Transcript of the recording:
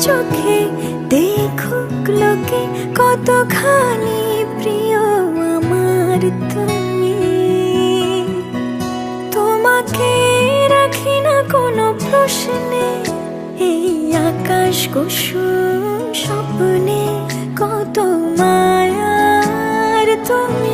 চোখে দেখুক লোকে কতখানি প্রিয় আমার তুমি। তোমাকে রাখি না কোনো প্রশ্নে, এই আকাশ কুসুম স্বপ্নে কত মায়ার তুমি।